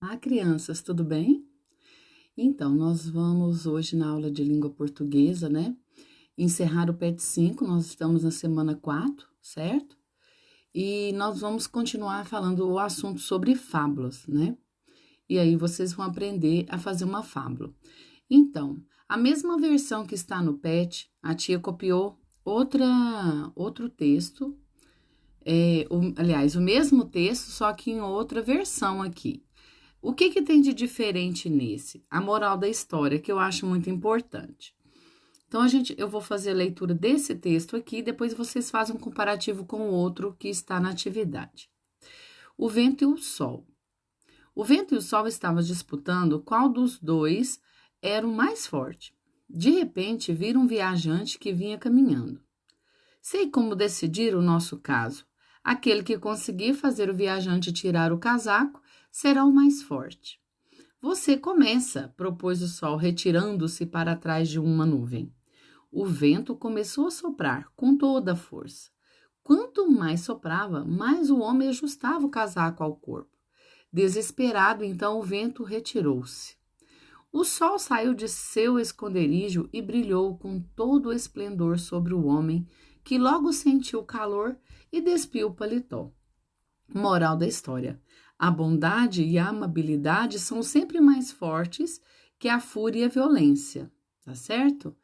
Olá, crianças, tudo bem? Então, nós vamos hoje na aula de língua portuguesa, né? Encerrar o PET 5, nós estamos na semana 4, certo? E nós vamos continuar falando o assunto sobre fábulas, né? E aí vocês vão aprender a fazer uma fábula. Então, a mesma versão que está no PET, a tia copiou outro texto, aliás, o mesmo texto, só que em outra versão aqui. O que tem de diferente nesse? A moral da história, que eu acho muito importante. Então, eu vou fazer a leitura desse texto aqui, depois vocês fazem um comparativo com o outro que está na atividade. O vento e o sol. O vento e o sol estavam disputando qual dos dois era o mais forte. De repente, viram um viajante que vinha caminhando. Sei como decidir o nosso caso. Aquele que conseguir fazer o viajante tirar o casaco será o mais forte. Você começa, propôs o sol, retirando-se para trás de uma nuvem. O vento começou a soprar com toda a força. Quanto mais soprava, mais o homem ajustava o casaco ao corpo. Desesperado, então, o vento retirou-se. O sol saiu de seu esconderijo e brilhou com todo o esplendor sobre o homem, que logo sentiu o calor e despiu o paletó. Moral da história: a bondade e a amabilidade são sempre mais fortes que a fúria e a violência, tá certo?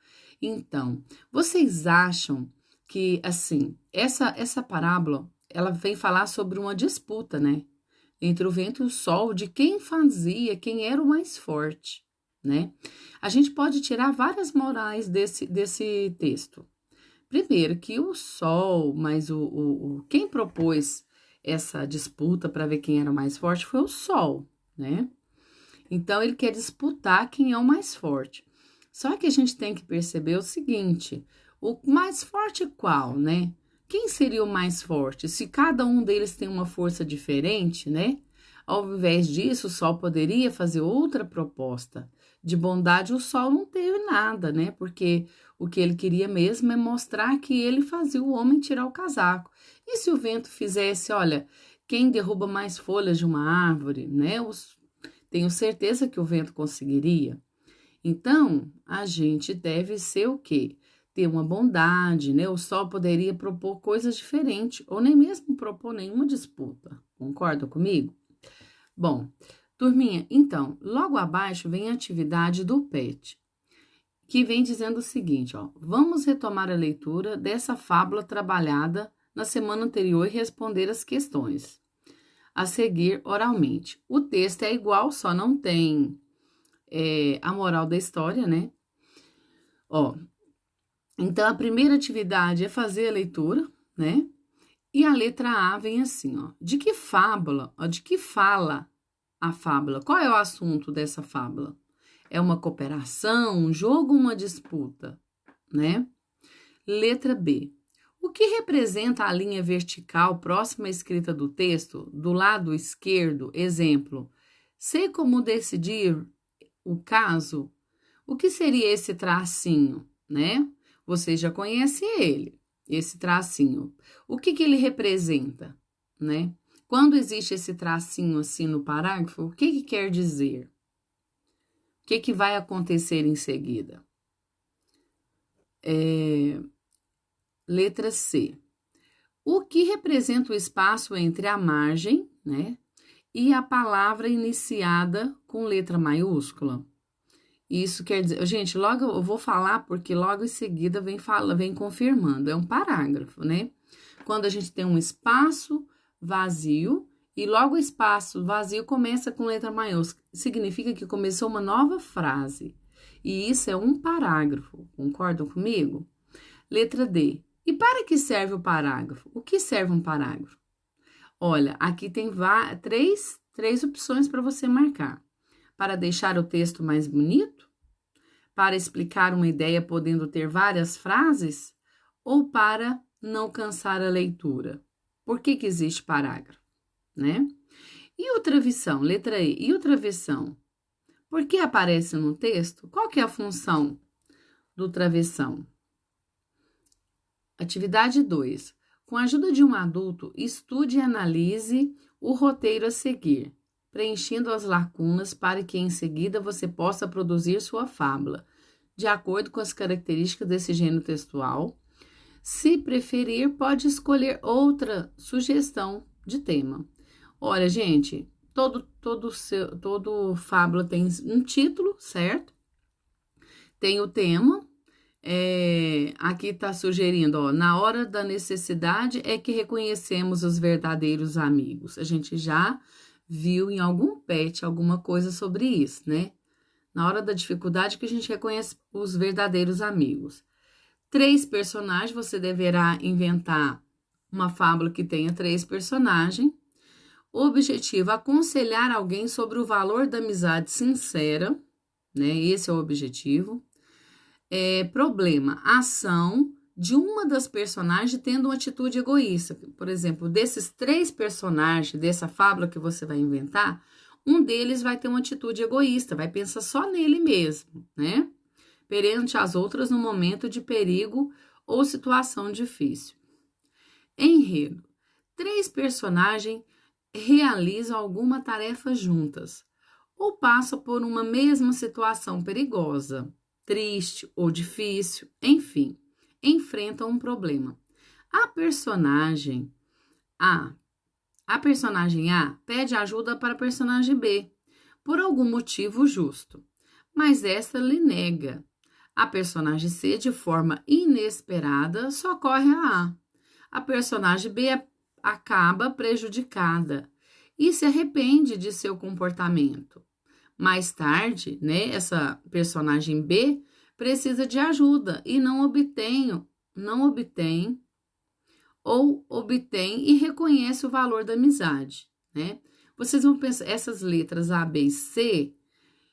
Então, vocês acham que, assim, essa parábola, ela vem falar sobre uma disputa, né? Entre o vento e o sol, de quem era o mais forte, né? A gente pode tirar várias morais desse texto. Primeiro, que o sol, mas quem propôs essa disputa para ver quem era o mais forte foi o sol, né? Então, ele quer disputar quem é o mais forte. Só que a gente tem que perceber o seguinte: o mais forte qual, né? Quem seria o mais forte? Se cada um deles tem uma força diferente, né? Ao invés disso, o sol poderia fazer outra proposta. De bondade, o sol não teve nada, né? Porque o que ele queria mesmo é mostrar que ele fazia o homem tirar o casaco. E se o vento fizesse, olha, quem derruba mais folhas de uma árvore, né? Tenho certeza que o vento conseguiria. Então, a gente deve ser o quê? Ter uma bondade, né? O sol poderia propor coisas diferentes, ou nem mesmo propor nenhuma disputa. Concorda comigo? Bom, turminha, então, logo abaixo vem a atividade do PET, que vem dizendo o seguinte, ó: vamos retomar a leitura dessa fábula trabalhada na semana anterior e responder as questões a seguir oralmente. O texto é igual, só não tem a moral da história, né? Ó, então a primeira atividade é fazer a leitura, né? E a letra A vem assim, ó: de que fábula, ó, de que fala a fábula? Qual é o assunto dessa fábula? É uma cooperação, um jogo, uma disputa, né? Letra B. O que representa a linha vertical próxima à escrita do texto, do lado esquerdo? Exemplo: sei como decidir o caso. O que seria esse tracinho, né? Vocês já conhecem ele, esse tracinho. O que ele representa, né? Quando existe esse tracinho assim no parágrafo, o que quer dizer? O que vai acontecer em seguida? Letra C. O que representa o espaço entre a margem, né, e a palavra iniciada com letra maiúscula? Isso quer dizer, gente, logo eu vou falar porque logo em seguida vem confirmando, é um parágrafo, né? Quando a gente tem um espaço vazio e logo o espaço vazio começa com letra maiúscula, significa que começou uma nova frase. E isso é um parágrafo, concordam comigo? Letra D. E para que serve o parágrafo? O que serve um parágrafo? Olha, aqui tem três opções para você marcar. Para deixar o texto mais bonito? Para explicar uma ideia podendo ter várias frases? Ou para não cansar a leitura? Por que existe parágrafo, né? E o travessão? Letra E. E o travessão? Por que aparece no texto? Qual que é a função do travessão? Atividade 2. Com a ajuda de um adulto, estude e analise o roteiro a seguir. preenchendo as lacunas para que em seguida você possa produzir sua fábula, de acordo com as características desse gênero textual. Se preferir, pode escolher outra sugestão de tema. Olha, gente, todo fábula tem um título, certo? Tem o tema. Aqui está sugerindo, ó, na hora da necessidade é que reconhecemos os verdadeiros amigos. A gente já viu em algum PET alguma coisa sobre isso, né? Na hora da dificuldade que a gente reconhece os verdadeiros amigos. 3 personagens, você deverá inventar uma fábula que tenha 3 personagens. Objetivo, aconselhar alguém sobre o valor da amizade sincera, né? Esse é o objetivo. Problema, ação de uma das personagens tendo uma atitude egoísta. Por exemplo, desses 3 personagens dessa fábula que você vai inventar, um deles vai ter uma atitude egoísta, vai pensar só nele mesmo, né? Perante as outras no momento de perigo ou situação difícil. Enredo. 3 personagens realizam alguma tarefa juntas ou passam por uma mesma situação perigosa, triste ou difícil, enfim, enfrentam um problema. A personagem A pede ajuda para a personagem B, por algum motivo justo, mas esta lhe nega. A personagem C, de forma inesperada, socorre a A. A personagem B acaba prejudicada e se arrepende de seu comportamento. Mais tarde, né, essa personagem B precisa de ajuda e não obtém e reconhece o valor da amizade, né? Vocês vão pensar, essas letras A, B e C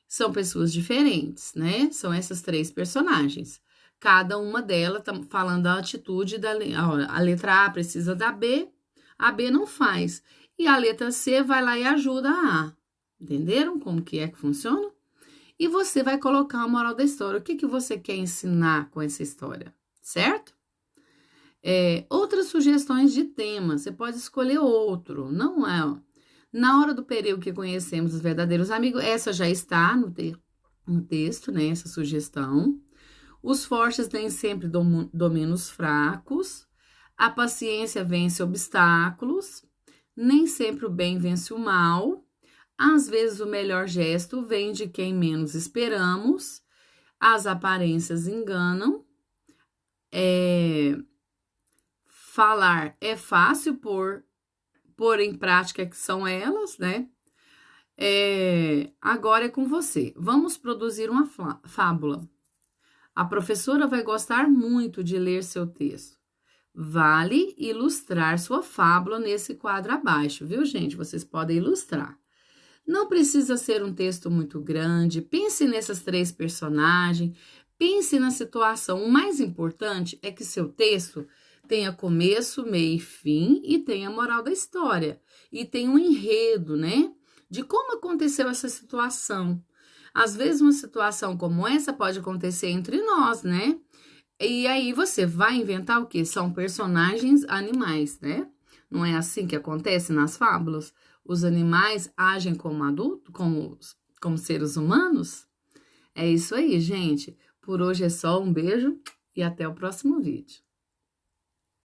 são pessoas diferentes, né? São essas 3 personagens. Cada uma delas tá falando da atitude a letra A precisa da B, a B não faz. E a letra C vai lá e ajuda a A. Entenderam como que é que funciona? E você vai colocar a moral da história. O que você quer ensinar com essa história, certo? Outras sugestões de tema, você pode escolher outro, não é? Ó. Na hora do período que conhecemos os verdadeiros amigos, essa já está no texto, né? Essa sugestão. Os fortes nem sempre dominam os fracos. A paciência vence obstáculos. Nem sempre o bem vence o mal. Às vezes o melhor gesto vem de quem menos esperamos. As aparências enganam. Falar é fácil, pôr em prática que são elas, né? Agora é com você. Vamos produzir uma fábula. A professora vai gostar muito de ler seu texto. Vale ilustrar sua fábula nesse quadro abaixo, viu, gente? Vocês podem ilustrar. Não precisa ser um texto muito grande. Pense nessas 3 personagens. Pense na situação. O mais importante é que seu texto tenha começo, meio e fim e tenha a moral da história. E tenha um enredo, né? De como aconteceu essa situação. Às vezes uma situação como essa pode acontecer entre nós, né? E aí você vai inventar o quê? São personagens animais, né? Não é assim que acontece nas fábulas? Os animais agem como adultos, como seres humanos? É isso aí, gente. Por hoje é só, um beijo e até o próximo vídeo.